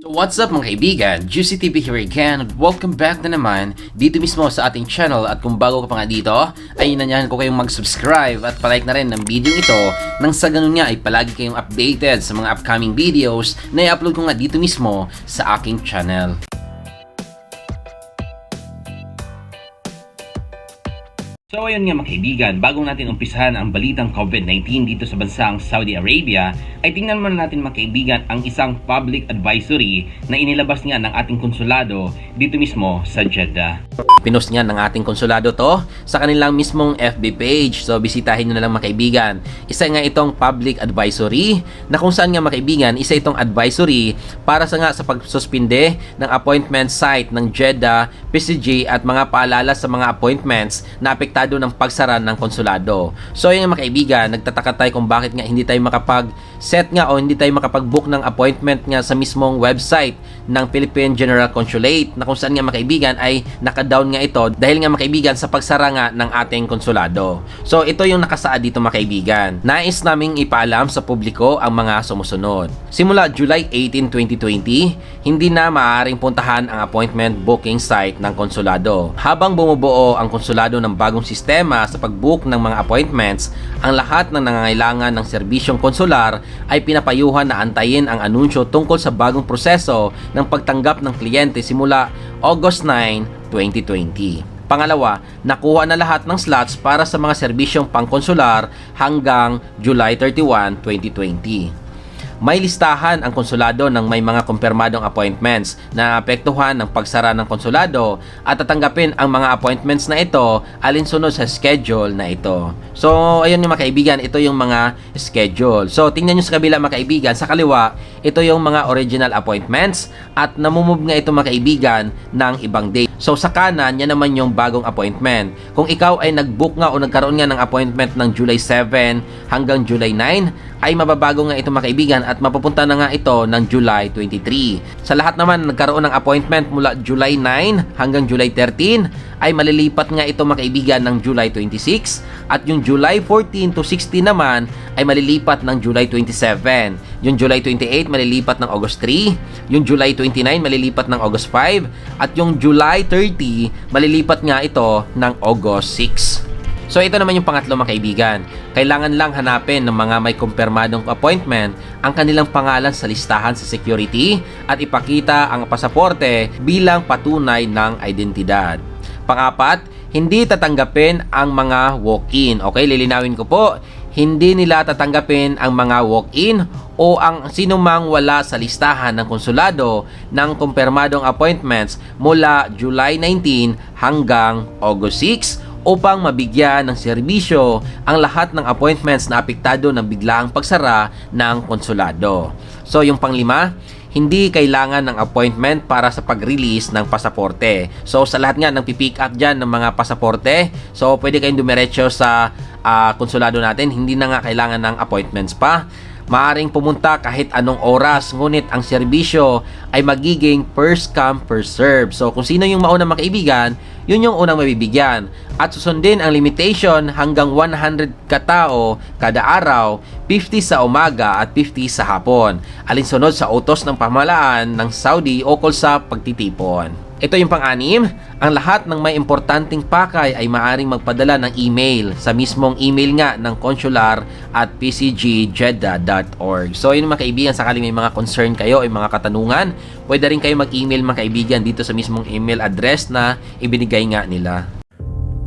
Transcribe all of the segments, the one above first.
So what's up mga kaibigan, DewCTV here again. Welcome back na naman dito mismo sa ating channel. At kung bago ka pa nga dito, ay inanyahan ko kayong mag-subscribe at palike na rin ng video ito nang sa ganun nga ay palagi kayong updated sa mga upcoming videos na i-upload ko nga dito mismo sa aking channel. So ayun nga mga kaibigan, bago natin umpisahan ang balitang COVID-19 dito sa bansang Saudi Arabia, ay tingnan muna natin mga kaibigan ang isang public advisory na inilabas nga ng ating konsulado dito mismo sa Jeddah. Pinost nga ng ating konsulado to sa kanilang mismong FB page, so bisitahin nyo na lang mga kaibigan. Isa nga itong public advisory na kung saan nga mga kaibigan, isa itong advisory para sa pagsuspinde ng appointment site ng Jeddah, PCG at mga paalala sa mga appointments na apektado ng pagsara ng konsulado. So yun mga kaibigan, nagtataka tayo kung bakit nga hindi tayo makapag-set nga o hindi tayo makapag-book ng appointment nga sa mismong website ng Philippine General Consulate na kung saan nga mga kaibigan ay naka-down nga ito dahil nga mga kaibigan sa pagsara nga ng ating konsulado. So ito yung nakasaad dito mga kaibigan. Nais naming ipaalam sa publiko ang mga sumusunod. Simula July 18, 2020, hindi na maaaring puntahan ang appointment booking site ng konsulado. Habang bumubuo ang konsulado ng bagong sistema sa pag-book ng mga appointments, ang lahat ng nangangailangan ng serbisyong konsular ay pinapayuhan na antayin ang anunsyo tungkol sa bagong proseso ng pagtanggap ng kliyente simula August 9, 2020. Pangalawa, nakuha na lahat ng slots para sa mga serbisyong pangkonsular hanggang July 31, 2020. May listahan ang konsulado ng may mga kumpirmadong appointments na apektuhan ng pagsara ng konsulado at tatanggapin ang mga appointments na ito alinsunod sa schedule na ito. So, ayun yung mga kaibigan, ito yung mga schedule. So, tingnan nyo sa kabila mga kaibigan, sa kaliwa, ito yung mga original appointments at namumove nga ito mga kaibigan ng ibang date. So, sa kanan, yan naman yung bagong appointment. Kung ikaw ay nag-book nga o nagkaroon nga ng appointment ng July 7 hanggang July 9, ay mababago nga ito mga kaibigan at mapupunta na nga ito ng July 23. Sa lahat naman nagkaroon ng appointment mula July 9 hanggang July 13 ay malilipat nga ito mga kaibigan ng July 26 at yung July 14 to 16 naman ay malilipat ng July 27. Yung July 28 malilipat ng August 3, yung July 29 malilipat ng August 5 at yung July 30 malilipat nga ito ng August 6. So ito naman yung pangatlo mga kaibigan. Kailangan lang hanapin ng mga may kumpirmadong appointment ang kanilang pangalan sa listahan sa security at ipakita ang pasaporte bilang patunay ng identidad. Pangapat, hindi tatanggapin ang mga walk-in. Okay, lilinawin ko po. Hindi nila tatanggapin ang mga walk-in o ang sinumang wala sa listahan ng konsulado ng kumpirmadong appointments mula July 19 hanggang August 6 upang mabigyan ng serbisyo ang lahat ng appointments na apektado ng biglaang pagsara ng konsulado. So yung panglima, hindi kailangan ng appointment para sa pag-release ng pasaporte. So sa lahat nga ng pipick up dyan ng mga pasaporte, so pwede kayong dumiretso sa konsulado natin, hindi na nga kailangan ng appointments pa. Maaring pumunta kahit anong oras, ngunit ang serbisyo ay magiging first come, first serve. So kung sino yung mauna mga kaibigan, yun yung unang mabibigyan. At susundin ang limitation hanggang 100 katao kada araw, 50 sa umaga at 50 sa hapon. Alinsunod sa utos ng pamahalaan ng Saudi ukol sa pagtitipon. Ito yung pang-anim, ang lahat ng may importanteng pakay ay maaring magpadala ng email sa mismong email nga ng consular at pcgjeddah.org. So yun mga kaibigan, sakaling may mga concern kayo o mga katanungan, pwede rin kayo mag-email mga kaibigan dito sa mismong email address na ibinigay nga nila.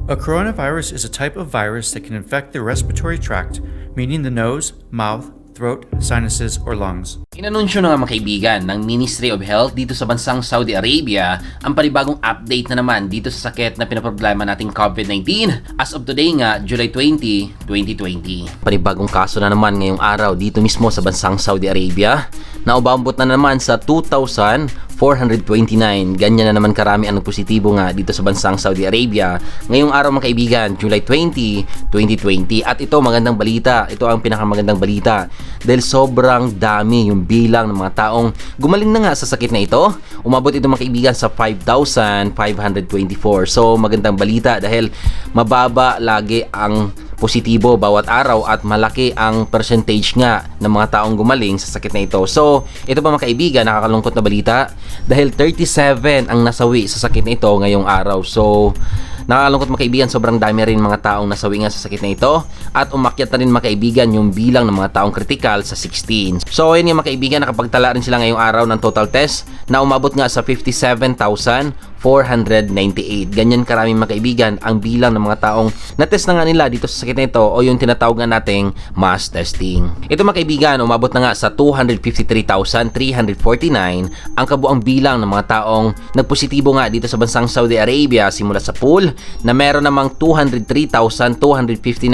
A coronavirus is a type of virus that can infect the respiratory tract, meaning the nose, mouth, throat, sinuses, or lungs. Inanunsyo na nga mga kaibigan ng Ministry of Health dito sa bansang Saudi Arabia ang panibagong update na naman dito sa sakit na pinaproblema nating COVID-19 as of today nga, July 20, 2020. Panibagong kaso na naman ngayong araw dito mismo sa bansang Saudi Arabia na umabot na naman sa 2,429. Ganyan na naman karami ang positibo nga dito sa bansang Saudi Arabia ngayong araw mga kaibigan, July 20, 2020. At ito magandang balita, ito ang pinakamagandang balita dahil sobrang dami yung bilang ng mga taong gumaling na nga sa sakit na ito. Umabot ito mga kaibigan sa 5,524. So magandang balita dahil mababa lagi ang positibo bawat araw at malaki ang percentage nga ng mga taong gumaling sa sakit na ito. So, ito pa mga kaibigan, nakakalungkot na balita dahil 37 ang nasawi sa sakit na ito ngayong araw. So, nakakalungkot mga kaibigan, sobrang dami rin mga taong nasawi nga sa sakit na ito at umakyat na rin mga kaibigan yung bilang ng mga taong kritikal sa 16. So ayun yung mga kaibigan, nakapagtala rin sila ngayong araw ng total test na umabot nga sa 57,498. Ganyan karaming mga kaibigan ang bilang ng mga taong na-test na nga nila dito sa sakit na ito o yung tinatawag nga nating mass testing. Ito mga kaibigan, umabot na nga sa 253,349 ang kabuang bilang ng mga taong nagpositibo nga dito sa bansang Saudi Arabia simula sa pool, na meron namang 203,259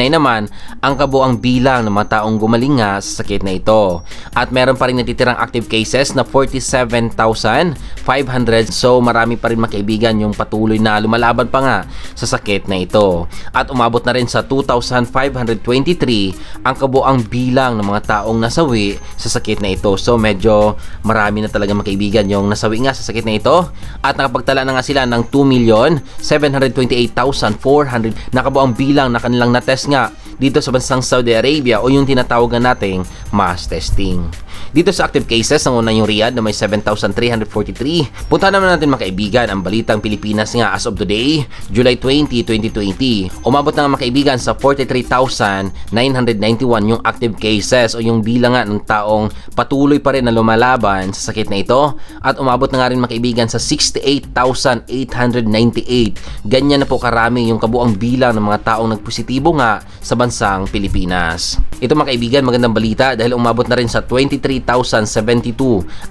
naman ang kabuang bilang ng mga taong gumaling nga sa sakit na ito. At meron pa rin natitirang active cases na 47,500. So marami pa rin mga kaibigan yung patuloy na lumalaban pa nga sa sakit na ito. At umabot na rin sa 2,523 ang kabuang bilang ng mga taong nasawi sa sakit na ito. So medyo marami na talaga mga kaibigan yung nasawi nga sa sakit na ito. At nakapagtala na nga sila ng 2,728,400 na kabuang bilang na kanilang na-test nga dito sa bansang Saudi Arabia o yung tinatawagan nating mass testing. Dito sa active cases, ang una yung Riyadh na may 7,343. Punta naman natin mga kaibigan ang balitang Pilipinas nga as of today, July 20, 2020. Umabot na nga mga kaibigan sa 43,991 yung active cases o yung bilang nga ng taong patuloy pa rin na lumalaban sa sakit na ito. At umabot na nga rin mga kaibigan sa 68,898. Ganyan na po karami yung kabuang bilang ng mga taong nagpositibo nga sa bansang Pilipinas. Ito mga kaibigan, magandang balita dahil umabot na rin sa 23,072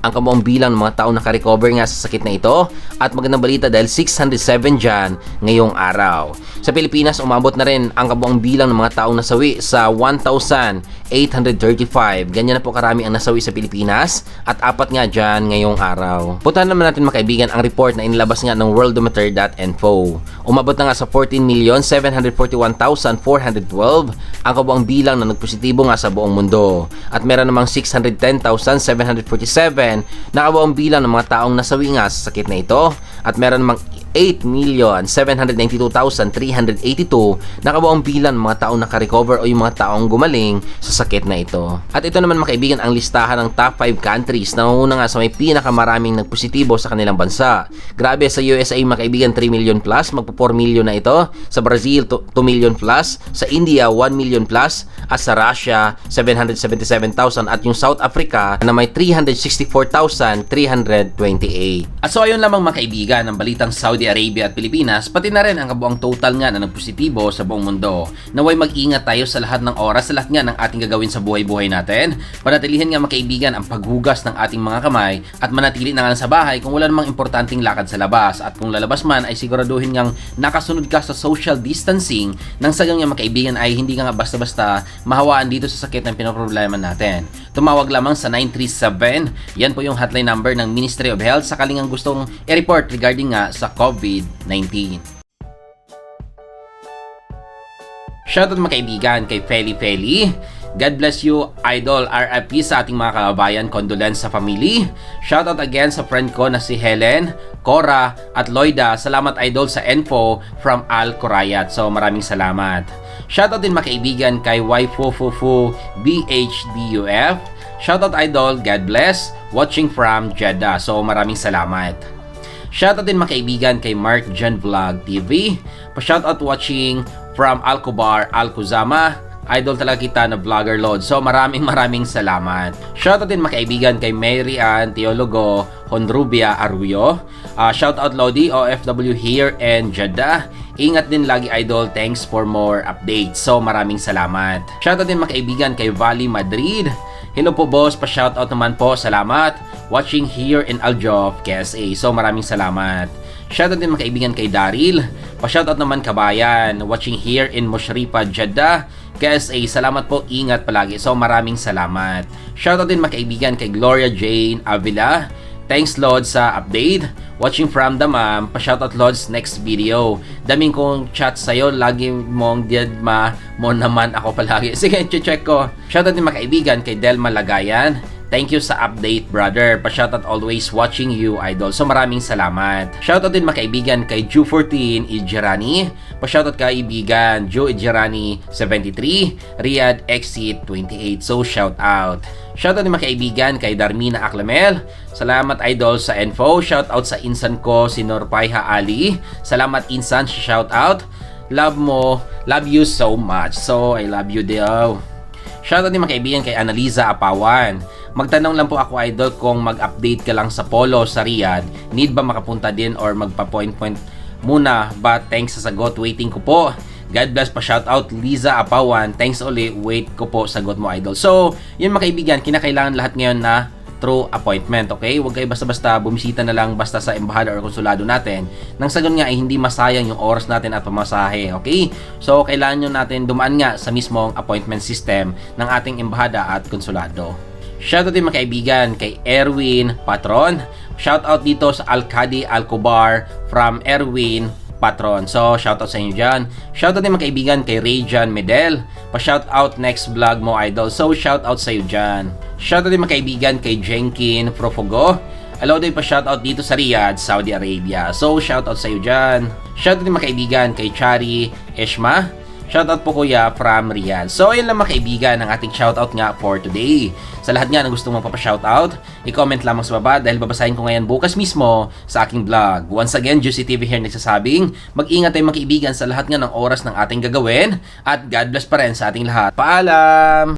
ang kabuang bilang ng mga taong nakarecover nga sa sakit na ito. At magandang balita dahil 607 dyan ngayong araw. Sa Pilipinas, umabot na rin ang kabuang bilang ng mga taong nasawi sa 1,835. Ganyan na po karami ang nasawi sa Pilipinas at 4 nga dyan ngayong araw. Puntahan naman natin mga kaibigan ang report na inilabas nga ng worldometer.info. Umabot na nga sa 14,741,412 ang kabuang bilang na nagpositibo nga sa buong mundo. At meron namang 610,747 na kabuang bilang ng mga taong nasawi nga sa sakit na ito. At meron namang 8,792,382 na kabuang bilang ng mga taong nakarecover o yung mga taong gumaling sa sakit na ito. At ito naman mga kaibigan ang listahan ng top 5 countries na nangunguna nga sa may pinakamaraming nagpositibo sa kanilang bansa. Grabe, sa USA mga kaibigan 3 million plus, magpo 4 million na ito. Sa Brazil 2 million plus, sa India 1 million plus, at sa Russia 777,000 at yung South Africa na may 364,328. At so ayun lamang mga kaibigan ang balitang Saudi Arabia at Pilipinas, pati na rin ang kabuang total nga na nagpositibo sa buong mundo. Naway mag-ingat tayo sa lahat ng oras, sa lahat nga ng ating gagawin sa buhay-buhay natin. Panatilihan nga mga kaibigan ang paghugas ng ating mga kamay at manatili na nga sa bahay kung wala namang importanteng lakad sa labas. At kung lalabas man ay siguraduhin ngang nakasunod ka sa social distancing nang sagang nga mga kaibigan ay hindi ka nga basta-basta mahawaan dito sa sakit ng pinoproblema natin. Tumawag lamang sa 937. Yan po yung hotline number ng Ministry of Health sakaling ang gustong i-report regarding nga sa COVID-19. Shoutout mga kaibigan kay Feli. God bless you, Idol. RIP sa ating mga kababayan. Condolence sa family. Shoutout again sa friend ko na si Helen, Cora at Loida. Salamat Idol sa info from Al Corayat. So maraming salamat. Shoutout din mga kaibigan kay Waifufufu BHDUF. Shoutout Idol, God bless. Watching from Jeddah. So maraming salamat. Shoutout din mga kaibigan kay Mark John Vlog TV. Pa-shoutout watching from Alcobar, Alcuzama. Idol talaga kita na vlogger load. So maraming salamat. Shoutout din mga kaibigan kay Mary Ann Teologo Honrubia Arroyo. Shoutout Lodi OFW here in Jeddah. Ingat din lagi Idol. Thanks for more updates. So maraming salamat. Shoutout din mga kaibigan kay Valley Madrid. Hello po boss, pa-shoutout naman po. Salamat. Watching here in Aljof, KSA. So maraming salamat. Shoutout din mga kaibigan kay Daryl. Pa-shoutout naman Kabayan. Watching here in Mushrifa, Jeddah, KSA. Salamat po, ingat palagi. So maraming salamat. Shoutout din mga kaibigan kay Gloria Jane Avila. Thanks Lord sa update. Watching from Damam. Pa-shoutout Lord's next video. Daming kong chat sa'yo. Lagi mong diyadma mo naman ako palagi. Sige, check ko. Shoutout din mga kaibigan kay Delma Lagayan. Thank you sa update, brother. Pa-shoutout always watching you, idol. So maraming salamat. Shoutout din mga kaibigan kay Ju14 Ijirani. Pa-shoutout kaibigan Ju Ijirani 73, Riyadh Exit 28. So shoutout. Shoutout din mga kaibigan kay Darmina Aklamel. Salamat idol sa info. Shoutout sa insan ko si Norpaiha Ali. Salamat insan sa shoutout. Love mo. Love you so much. So I love you daw. Shoutout din mga kaibigan kay Annalisa Apawan. Magtanong lang po ako idol kung mag-update ka lang sa polo sa Riyadh. Need ba makapunta din or magpa-point muna? But thanks sa sagot, waiting ko po. God bless pa, shoutout Liza Apawan. Thanks ulit, wait ko po sagot mo idol. So, yun mga kaibigan, kinakailangan lahat ngayon na through appointment, okay? Huwag kayo basta-basta bumisita na lang basta sa embahada or konsulado natin. Nang sagon nga ay hindi masayang yung oras natin at pamasahe, okay? So, kailangan nyo natin dumaan nga sa mismong appointment system ng ating embahada at konsulado. Shoutout din mga kaibigan kay Erwin Patron. Shoutout dito sa Alcadi Alcobar from Erwin Patron. So, shoutout sa inyo dyan. Shoutout din mga kaibigan kay Rayjan Medel. Pa-shoutout next vlog mo idol. So, shoutout sa iyo dyan. Shoutout din mga kaibigan kay Jenkin Profogo. Hello din pa-shoutout dito sa Riyadh, Saudi Arabia. So, shoutout sa iyo dyan. Shoutout din mga kaibigan kay Chari Eshma. Shoutout po kuya from Riyadh. So, ayun lang mga kaibigan ang ating shoutout nga for today. Sa lahat nga na gusto mong papashoutout, i-comment lamang sa baba dahil babasahin ko ngayon bukas mismo sa aking vlog. Once again, DewCTV here nagsasabing, mag-ingat tayo mga kaibigan sa lahat nga ng oras ng ating gagawin at God bless pa rin sa ating lahat. Paalam!